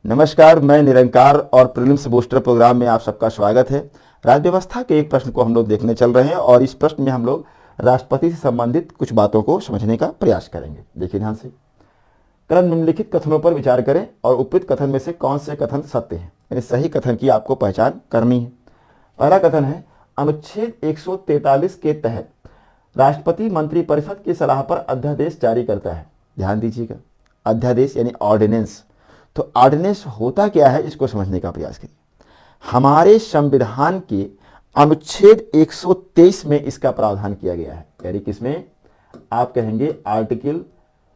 नमस्कार, मैं निरंकार और प्रीलिम्स बूस्टर प्रोग्राम में आप सबका स्वागत है। राज्य व्यवस्था के एक प्रश्न को हम लोग देखने चल रहे हैं और इस प्रश्न में हम लोग राष्ट्रपति से संबंधित कुछ बातों को समझने का प्रयास करेंगे। देखिए ध्यान से, क्रम निम्नलिखित कथनों पर विचार करें और उपयुक्त कथन में से कौन से कथन सत्य हैं, यानी सही कथन की आपको पहचान करनी है। पहला कथन है, अनुच्छेद 143 के तहत राष्ट्रपति मंत्रिपरिषद की सलाह पर अध्यादेश जारी करता है। ध्यान दीजिएगा, अध्यादेश यानी ऑर्डिनेंस। तो ऑर्डिनेंस होता क्या है, इसको समझने का प्रयास करिए। हमारे संविधान के अनुच्छेद 123 में इसका प्रावधान किया गया है, यानी किसमें? आप कहेंगे आर्टिकल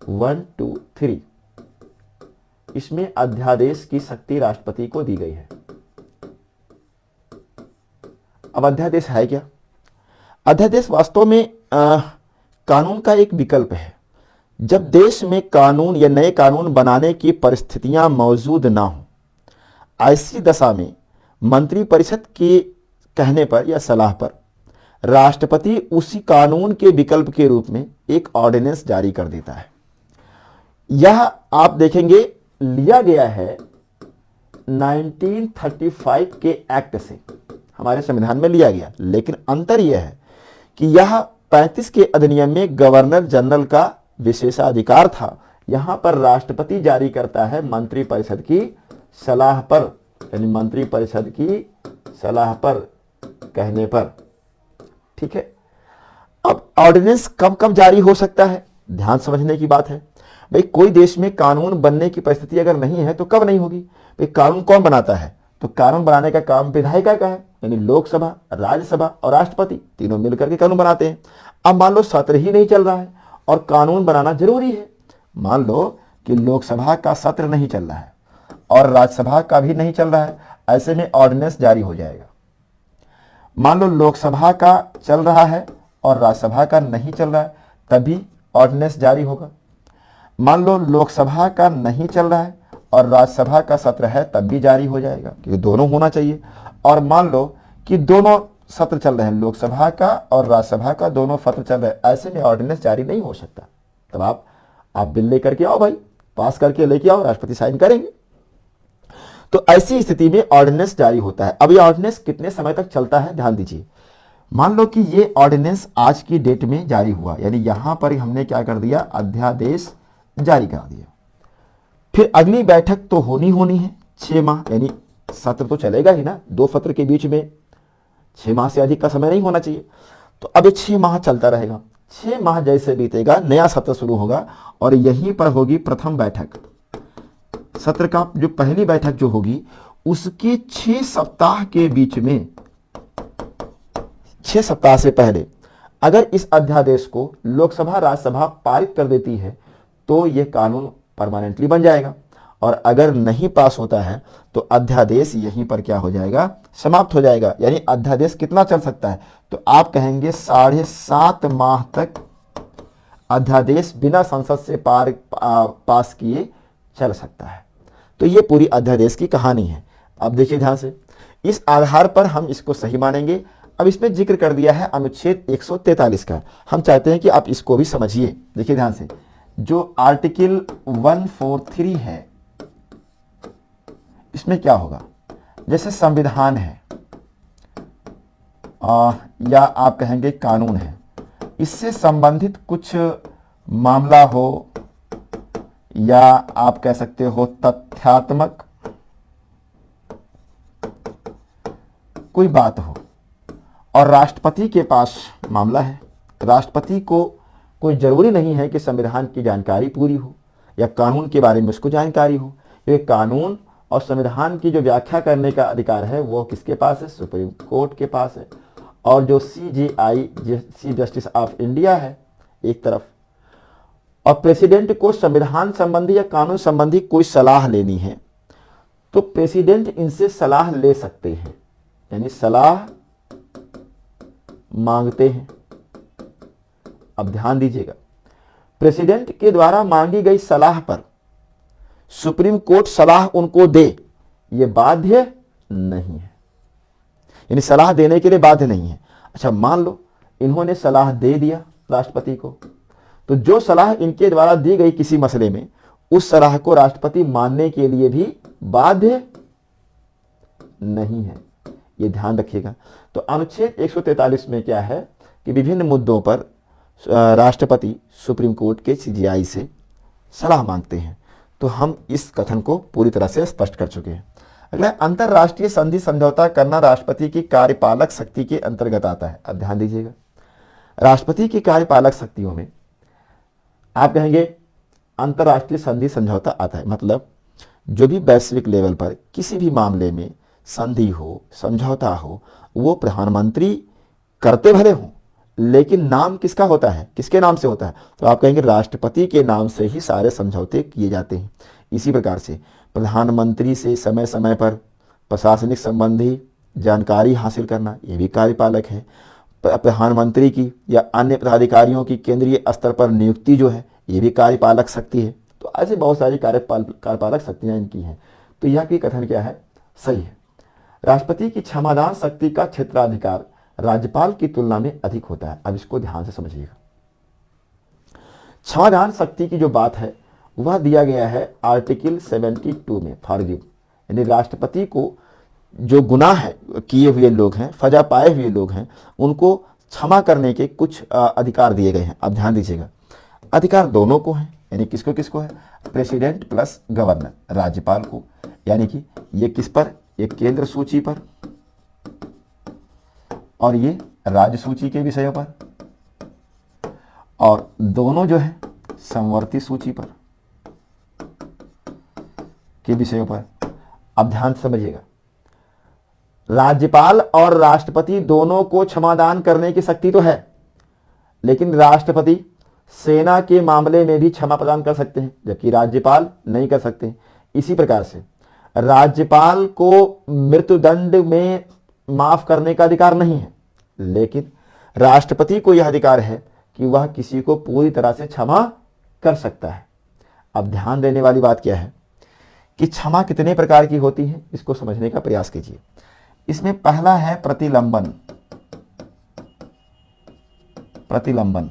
1, 2, 3। इसमें अध्यादेश की शक्ति राष्ट्रपति को दी गई है। अब अध्यादेश है क्या? अध्यादेश वास्तव में कानून का एक विकल्प है। जब देश में कानून या नए कानून बनाने की परिस्थितियां मौजूद ना हो, ऐसी दशा में मंत्रिपरिषद के कहने पर या सलाह पर राष्ट्रपति उसी कानून के विकल्प के रूप में एक ऑर्डिनेंस जारी कर देता है। यह आप देखेंगे लिया गया है 1935 के एक्ट से, हमारे संविधान में लिया गया। लेकिन अंतर यह है कि यह 35 के अधिनियम में गवर्नर जनरल का विशेषाधिकार था। यहां पर राष्ट्रपति जारी करता है मंत्रिपरिषद की सलाह पर, यानी मंत्रिपरिषद की सलाह पर कहने पर। ठीक है। अब ऑर्डिनेंस कब कब जारी हो सकता है, ध्यान समझने की बात है। भाई कोई देश में कानून बनने की परिस्थिति अगर नहीं है तो कब नहीं होगी? भाई कानून कौन बनाता है? तो कानून बनाने का काम विधायिका का है, यानी लोकसभा, राज्यसभा और राष्ट्रपति तीनों मिलकर के कानून बनाते हैं। अब मान लो सत्र ही नहीं चल रहा है और कानून बनाना जरूरी है। मान लो कि लोकसभा का सत्र नहीं चल रहा है और राज्यसभा का भी नहीं चल रहा है, ऐसे में ऑर्डिनेंस जारी हो जाएगा। मान लो लोकसभा का चल रहा है और राज्यसभा का नहीं चल रहा है, तभी ऑर्डिनेंस जारी होगा। मान लो लोकसभा का नहीं चल रहा है और राज्यसभा का सत्र है, तब भी जारी हो जाएगा, क्योंकि दोनों होना चाहिए। और मान लो कि दोनों सत्र चल रहे हैं, लोकसभा का और राज्यसभा का दोनों सत्र चल रहे हैं, ऐसे में ऑर्डिनेंस जारी नहीं हो सकता। तब आप बिल लेकर के आओ भाई, पास करके लेके आओ, राष्ट्रपति साइन करेंगे। तो ऐसी स्थिति में ऑर्डिनेंस जारी होता है। अब ये ऑर्डिनेंस कितने समय तक चलता है, ध्यान दीजिए। मान लो कि ये ऑर्डिनेंस आज की डेट में जारी हुआ, यानी यहां पर हमने क्या कर दिया, अध्यादेश जारी कर दिया। फिर अगली बैठक तो होनी है 6 माह, यानी सत्र तो चलेगा ही ना, 2 सत्र के बीच में 6 माह से अधिक का समय नहीं होना चाहिए। तो अब ये 6 माह चलता रहेगा। 6 माह जैसे बीतेगा, नया सत्र शुरू होगा और यहीं पर होगी प्रथम बैठक। सत्र का जो पहली बैठक जो होगी, उसके 6 सप्ताह के बीच में, 6 सप्ताह से पहले अगर इस अध्यादेश को लोकसभा राज्यसभा पारित कर देती है तो यह कानून परमानेंटली बन जाएगा। और अगर नहीं पास होता है तो अध्यादेश यहीं पर क्या हो जाएगा, समाप्त हो जाएगा। यानी अध्यादेश कितना चल सकता है, तो आप कहेंगे 7.5 माह तक अध्यादेश बिना संसद से पास किए चल सकता है। तो ये पूरी अध्यादेश की कहानी है। अब देखिए ध्यान से, इस आधार पर हम इसको सही मानेंगे। अब इसमें जिक्र कर दिया है अनुच्छेद 143 का, हम चाहते हैं कि आप इसको भी समझिए। देखिए ध्यान से, जो आर्टिकल 143 है, इसमें क्या होगा, जैसे संविधान है या आप कहेंगे कानून है, इससे संबंधित कुछ मामला हो या आप कह सकते हो तथ्यात्मक कोई बात हो और राष्ट्रपति के पास मामला है। राष्ट्रपति को कोई जरूरी नहीं है कि संविधान की जानकारी पूरी हो या कानून के बारे में उसको जानकारी हो। ये कानून और संविधान की जो व्याख्या करने का अधिकार है वो किसके पास है? सुप्रीम कोर्ट के पास है। और जो CJI, chief justice of India है एक तरफ, और प्रेसिडेंट को संविधान संबंधी या कानून संबंधी कोई सलाह लेनी है तो प्रेसिडेंट इनसे सलाह ले सकते हैं, यानी सलाह मांगते हैं। अब ध्यान दीजिएगा, प्रेसिडेंट के द्वारा मांगी गई सलाह पर सुप्रीम कोर्ट सलाह उनको दे, यह बाध्य नहीं है, यानी सलाह देने के लिए बाध्य नहीं है। अच्छा, मान लो इन्होंने सलाह दे दिया राष्ट्रपति को, तो जो सलाह इनके द्वारा दी गई किसी मसले में, उस सलाह को राष्ट्रपति मानने के लिए भी बाध्य नहीं है, ये ध्यान रखिएगा। तो अनुच्छेद 143 में क्या है कि विभिन्न मुद्दों पर राष्ट्रपति सुप्रीम कोर्ट के सीजीआई से सलाह मांगते हैं। तो हम इस कथन को पूरी तरह से स्पष्ट कर चुके हैं। अगला, अंतरराष्ट्रीय संधि समझौता करना राष्ट्रपति की कार्यपालक शक्ति के अंतर्गत आता है। अब ध्यान दीजिएगा, राष्ट्रपति की कार्यपालक शक्तियों में आप कहेंगे अंतरराष्ट्रीय संधि समझौता आता है, मतलब जो भी वैश्विक लेवल पर किसी भी मामले में संधि हो, समझौता हो, वो प्रधानमंत्री करते भले हों, लेकिन नाम किसका होता है, किसके नाम से होता है? तो आप कहेंगे राष्ट्रपति के नाम से ही सारे समझौते किए जाते हैं। इसी प्रकार से प्रधानमंत्री से समय समय पर प्रशासनिक संबंधी जानकारी हासिल करना, ये भी कार्यपालक है। प्रधानमंत्री की या अन्य पदाधिकारियों की केंद्रीय स्तर पर नियुक्ति जो है, ये भी कार्यपालक शक्ति है। तो ऐसे बहुत सारी कार्यपालक शक्तियां इनकी हैं। तो यह की कथन क्या है, सही है। राष्ट्रपति की क्षमादान शक्ति का क्षेत्राधिकार राज्यपाल की तुलना में अधिक होता है। अब इसको ध्यान से समझिएगा। क्षमादान शक्ति की जो बात है वह दिया गया है आर्टिकल 72 में, फॉरगिव, यानी राष्ट्रपति को जो गुनाह है किए हुए लोग हैं, सजा पाए हुए लोग हैं, उनको क्षमा करने के कुछ अधिकार दिए गए हैं। अब ध्यान दीजिएगा, अधिकार दोनों को है, यानी किसको किसको है? प्रेसिडेंट प्लस गवर्नर, राज्यपाल को, यानी कि ये किस पर? ये केंद्र सूची पर और ये राज्य सूची के विषयों पर, और दोनों जो है समवर्ती सूची पर के विषयों पर। अब ध्यान समझिएगा, राज्यपाल और राष्ट्रपति दोनों को क्षमादान करने की शक्ति तो है, लेकिन राष्ट्रपति सेना के मामले में भी क्षमा प्रदान कर सकते हैं, जबकि राज्यपाल नहीं कर सकते। इसी प्रकार से राज्यपाल को मृत्युदंड में माफ करने का अधिकार नहीं है, लेकिन राष्ट्रपति को यह अधिकार है कि वह किसी को पूरी तरह से क्षमा कर सकता है। अब ध्यान देने वाली बात क्या है कि क्षमा कितने प्रकार की होती है, इसको समझने का प्रयास कीजिए। इसमें पहला है प्रतिलंबन। प्रतिलंबन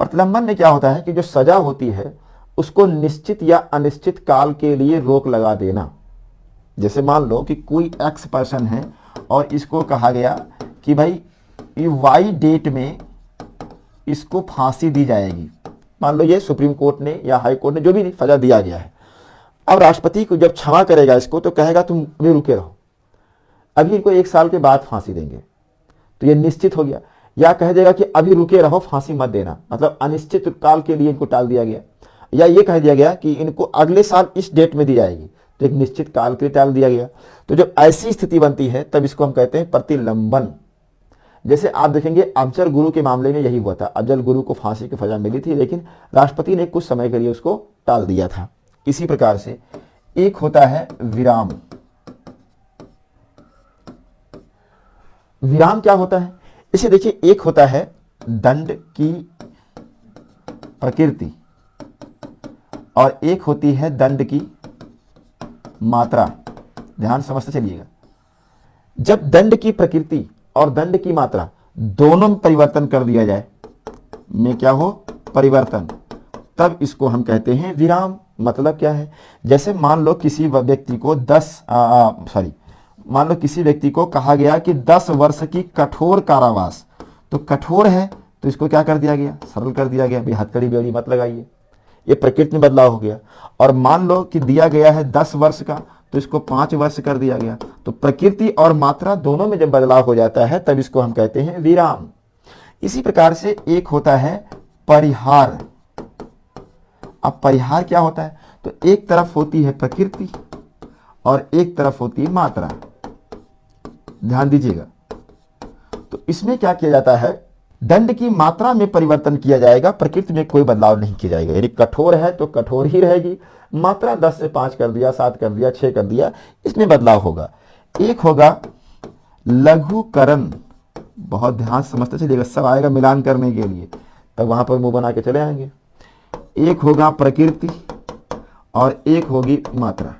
प्रतिलंबन में क्या होता है कि जो सजा होती है उसको निश्चित या अनिश्चित काल के लिए रोक लगा देना। जैसे मान लो कि कोई एक्स पर्सन है और इसको कहा गया कि भाई ये वाई डेट में इसको फांसी दी जाएगी। मान लो ये सुप्रीम कोर्ट ने या हाई कोर्ट ने जो भी सजा दिया गया है, अब राष्ट्रपति को जब क्षमा करेगा इसको तो कहेगा तुम अभी रुके रहो, अभी इनको 1 साल के बाद फांसी देंगे, तो ये निश्चित हो गया। या कह देगा कि अभी रुके रहो, फांसी मत देना, मतलब अनिश्चित काल के लिए इनको टाल दिया गया। या ये कह दिया गया कि इनको अगले साल इस डेट में दी जाएगी, तो एक निश्चित काल के लिए टाल दिया गया। तो जब ऐसी स्थिति बनती है तब इसको हम कहते हैं प्रतिलंबन। जैसे आप देखेंगे अफजल गुरु के मामले में यही हुआ था। अफजल गुरु को फांसी की सजा मिली थी, लेकिन राष्ट्रपति ने कुछ समय के लिए उसको टाल दिया था। इसी प्रकार से एक होता है विराम। विराम क्या होता है? इसे देखिए, एक होता है दंड की प्रकृति और एक होती है दंड की मात्रा। ध्यान समझते चलिएगा। जब दंड की प्रकृति और दंड की मात्रा दोनों में परिवर्तन कर दिया जाए, में क्या हो? परिवर्तन, तब इसको हम कहते हैं विराम। मतलब क्या है? जैसे मान लो किसी व्यक्ति को मान लो किसी व्यक्ति को कहा गया कि 10 वर्ष की कठोर कारावास, तो कठोर है तो इसको क्या कर दिया गया? सरल कर दिया गया, भाई हथकड़ी बेड़ी मत लगाइए, ये प्रकृति में बदलाव हो गया। और मान लो कि दिया गया है 10 वर्ष का, तो इसको 5 वर्ष कर दिया गया। तो प्रकृति और मात्रा दोनों में जब बदलाव हो जाता है तब इसको हम कहते हैं विराम। इसी प्रकार से एक होता है परिहार। अब परिहार क्या होता है? तो एक तरफ होती है प्रकृति और एक तरफ होती है मात्रा। ध्यान दीजिएगा। तो इसमें क्या किया जाता है? दंड की मात्रा में परिवर्तन किया जाएगा, प्रकृति में कोई बदलाव नहीं किया जाएगा। यानी कठोर है तो कठोर ही रहेगी, मात्रा 10 से 5 कर दिया, 7 कर दिया, 6 कर दिया, इसमें बदलाव होगा। एक होगा लघुकरण। बहुत ध्यान समझते चलिएगा, सब आएगा मिलान करने के लिए, तब वहां पर मुंह बना के चले आएंगे। एक होगा प्रकृति और एक होगी मात्रा।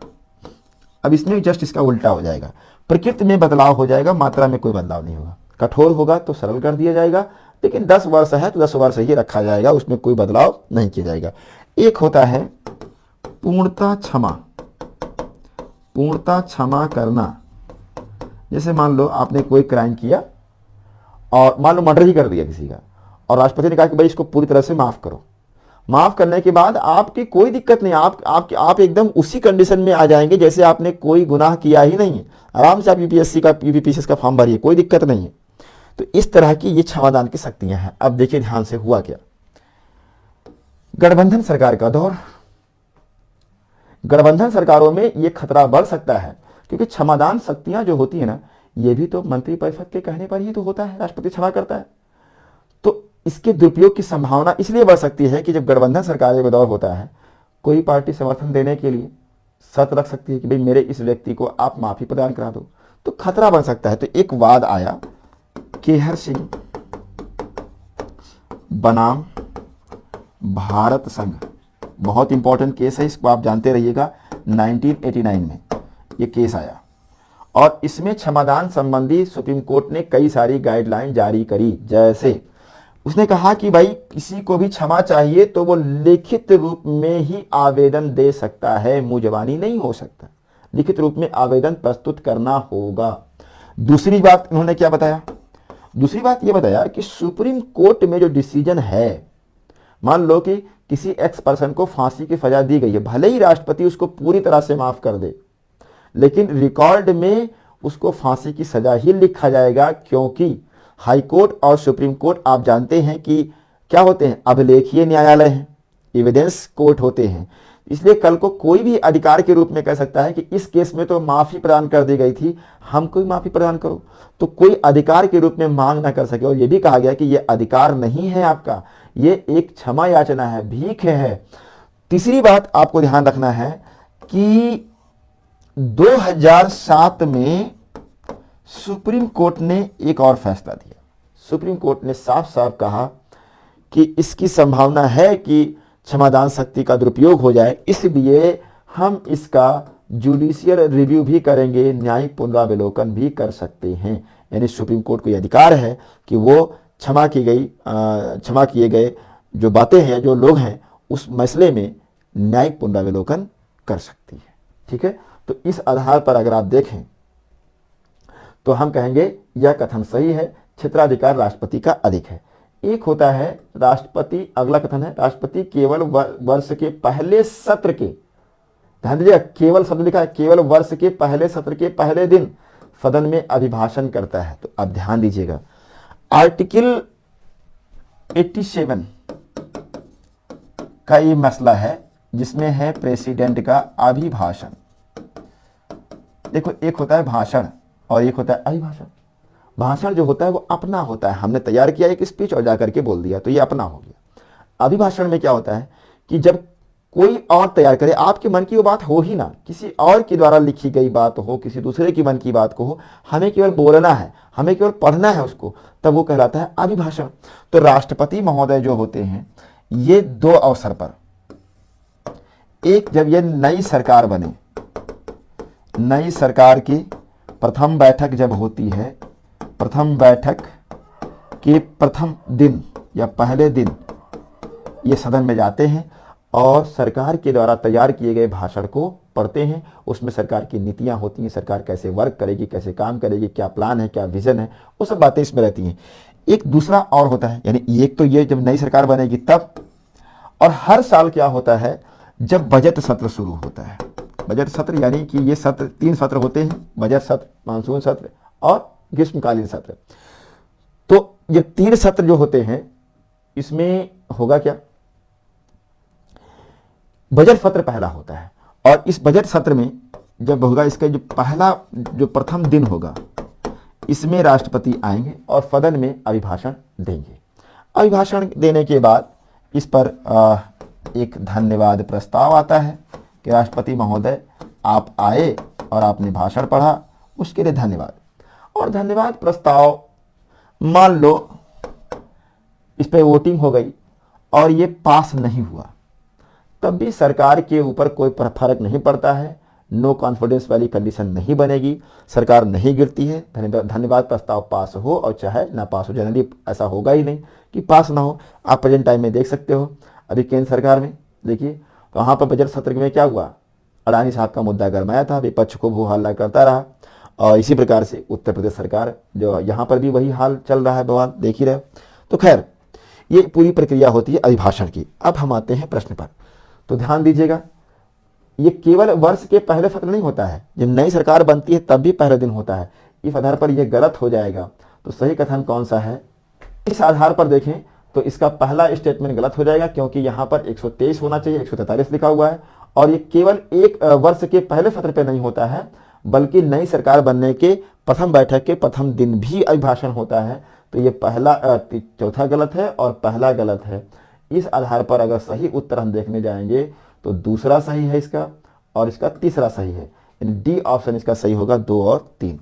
अब इसमें जस्ट इसका उल्टा हो जाएगा, प्रकृति में बदलाव हो जाएगा, मात्रा में कोई बदलाव नहीं होगा। कठोर होगा तो सरल कर दिया जाएगा, लेकिन 10 वर्ष है तो 10 वर्ष ही रखा जाएगा, उसमें कोई बदलाव नहीं किया जाएगा। एक होता है पूर्णता क्षमा करना। जैसे मान लो आपने कोई क्राइम किया और मान लो मर्डर ही कर दिया किसी का, और राष्ट्रपति ने कहा कि भाई इसको पूरी तरह से माफ करो। माफ करने के बाद आपकी कोई दिक्कत नहीं, आप एकदम उसी कंडीशन में आ जाएंगे जैसे आपने कोई गुनाह किया ही नहीं है। आराम से आप यूपीपीएससी का फॉर्म भरिए, कोई दिक्कत नहीं है। तो इस तरह की ये क्षमादान की शक्तियां हैं। अब देखिए ध्यान से हुआ क्या। गठबंधन सरकार का दौर। गठबंधन सरकारों में ये खतरा बढ़ सकता है, क्योंकि क्षमादान शक्तियां जो होती है ना, ये भी तो मंत्रिपरिषद के कहने पर ही तो होता है, राष्ट्रपति क्षमा करता है। तो इसके दुरुपयोग की संभावना इसलिए बढ़ सकती है कि जब गठबंधन सरकार का दौर होता है, कोई पार्टी समर्थन देने के लिए शर्त रख सकती है कि भाई मेरे इस व्यक्ति को आप माफी प्रदान करा दो, तो खतरा बढ़ सकता है। तो एक वाद आया, केहर सिंह बनाम भारत संघ, बहुत इंपॉर्टेंट केस है, इसको आप जानते रहिएगा। 1989 में ये केस आया और इसमें क्षमादान संबंधी सुप्रीम कोर्ट ने कई सारी गाइडलाइन जारी करी। जैसे उसने कहा कि भाई किसी को भी क्षमा चाहिए तो वो लिखित रूप में ही आवेदन दे सकता है, मुंह जबानी नहीं हो सकता, लिखित रूप में आवेदन प्रस्तुत करना होगा। दूसरी बात उन्होंने क्या बताया, दूसरी बात ये बताया कि सुप्रीम कोर्ट में जो डिसीजन है, मान लो कि किसी एक्स पर्सन को फांसी की सजा दी गई है, भले ही राष्ट्रपति उसको पूरी तरह से माफ कर दे, लेकिन रिकॉर्ड में उसको फांसी की सजा ही लिखा जाएगा, क्योंकि हाई कोर्ट और सुप्रीम कोर्ट आप जानते हैं कि क्या होते हैं, अभिलेखीय न्यायालय हैं, एविडेंस कोर्ट होते हैं। इसलिए कल को कोई भी अधिकार के रूप में कह सकता है कि इस केस में तो माफी प्रदान कर दी गई थी, हमको भी माफी प्रदान करो, तो कोई अधिकार के रूप में मांग ना कर सके। और यह भी कहा गया कि यह अधिकार नहीं है आपका, ये एक क्षमा याचना है, भीख है। तीसरी बात आपको ध्यान रखना है कि 2007 में सुप्रीम कोर्ट ने एक और फैसला दिया। सुप्रीम कोर्ट ने साफ साफ कहा कि इसकी संभावना है कि क्षमादान शक्ति का दुरुपयोग हो जाए, इसलिए हम इसका जुडिशियल रिव्यू भी करेंगे, न्यायिक पुनरावलोकन भी कर सकते हैं। यानी सुप्रीम कोर्ट को यह अधिकार है कि वो क्षमा किए गए जो बातें हैं, जो लोग हैं, उस मसले में न्यायिक पुनरावलोकन कर सकती है। ठीक है, तो इस आधार पर अगर आप देखें तो हम कहेंगे यह कथन सही है, क्षेत्राधिकार राष्ट्रपति का अधिक है। एक होता है राष्ट्रपति, अगला कथन है राष्ट्रपति केवल वर्ष के पहले सत्र के, ध्यान दीजिएगा केवल शब्द लिखा है, केवल वर्ष के पहले सत्र के पहले दिन सदन में अभिभाषण करता है। तो अब ध्यान दीजिएगा, आर्टिकल 87 का ये मसला है जिसमें है प्रेसिडेंट का अभिभाषण। देखो, एक होता है भाषण और एक होता है अभिभाषण। भाषण जो होता है वो अपना होता है, हमने तैयार किया एक स्पीच और जाकर के बोल दिया, तो ये अपना हो गया। अभिभाषण में क्या होता है कि जब कोई और तैयार करे, आपके मन की वो बात हो ही ना, किसी और के द्वारा लिखी गई बात हो, किसी दूसरे की मन की बात को हो, हमें केवल बोलना है, हमें केवल पढ़ना है उसको, तब वो कहलाता है अभिभाषण। तो राष्ट्रपति महोदय जो होते हैं, ये दो अवसर पर, एक जब ये नई सरकार बने, नई सरकार की प्रथम बैठक जब होती है, प्रथम बैठक के प्रथम दिन या पहले दिन ये सदन में जाते हैं और सरकार के द्वारा तैयार किए गए भाषण को पढ़ते हैं। उसमें सरकार की नीतियां होती हैं, सरकार कैसे वर्क करेगी, कैसे काम करेगी, क्या प्लान है, क्या विजन है, वो सब बातें इसमें रहती हैं। एक दूसरा और होता है, यानी एक तो ये जब नई सरकार बनेगी तब, और हर साल क्या होता है जब बजट सत्र शुरू होता है। बजट सत्र यानी कि ये सत्र 3 सत्र होते हैं, बजट सत्र, मानसून सत्र और ग्रीष्मकालीन सत्र। तो ये 3 सत्र जो होते हैं, इसमें होगा क्या, बजट सत्र पहला होता है, और इस बजट सत्र में जब होगा, इसका जो पहला जो प्रथम दिन होगा, इसमें राष्ट्रपति आएंगे और सदन में अभिभाषण देंगे। अभिभाषण देने के बाद इस पर एक धन्यवाद प्रस्ताव आता है कि राष्ट्रपति महोदय आप आए और आपने भाषण पढ़ा, उसके लिए धन्यवाद। और धन्यवाद प्रस्ताव, मान लो इस पर वोटिंग हो गई और ये पास नहीं हुआ, तब भी सरकार के ऊपर कोई फर्क नहीं पड़ता है, नो कॉन्फिडेंस वाली कंडीशन नहीं बनेगी, सरकार नहीं गिरती है। धन्यवाद प्रस्ताव पास हो और चाहे ना पास हो, जनरली ऐसा होगा ही नहीं कि पास ना हो। आप प्रेजेंट टाइम में देख सकते हो, अभी केंद्र सरकार में देखिए तो वहां पर बजट सत्र में क्या हुआ, अडानी साहब का मुद्दा गरमाया था, विपक्ष को वो हल्ला करता रहा। और इसी प्रकार से उत्तर प्रदेश सरकार जो यहाँ पर भी वही हाल चल रहा है, बवाल देख ही रहे। तो खैर ये पूरी प्रक्रिया होती है अभिभाषण की। अब हम आते हैं प्रश्न पर, तो ध्यान दीजिएगा, ये केवल वर्ष के पहले सत्र नहीं होता है, जब नई सरकार बनती है तब भी पहले दिन होता है। इस आधार पर यह गलत हो जाएगा, तो सही कथन कौन सा है? इस आधार पर देखें तो इसका पहला स्टेटमेंट गलत हो जाएगा, क्योंकि यहाँ पर 123 होना चाहिए, 143 लिखा हुआ है। और ये केवल एक वर्ष के पहले सत्र पे नहीं होता है, बल्कि नई सरकार बनने के प्रथम बैठक के प्रथम दिन भी अभिभाषण होता है। तो ये पहला चौथा गलत है और पहला गलत है। इस आधार पर अगर सही उत्तर हम देखने जाएंगे तो दूसरा सही है इसका, और इसका तीसरा सही है। डी ऑप्शन इसका सही होगा, 2 और 3।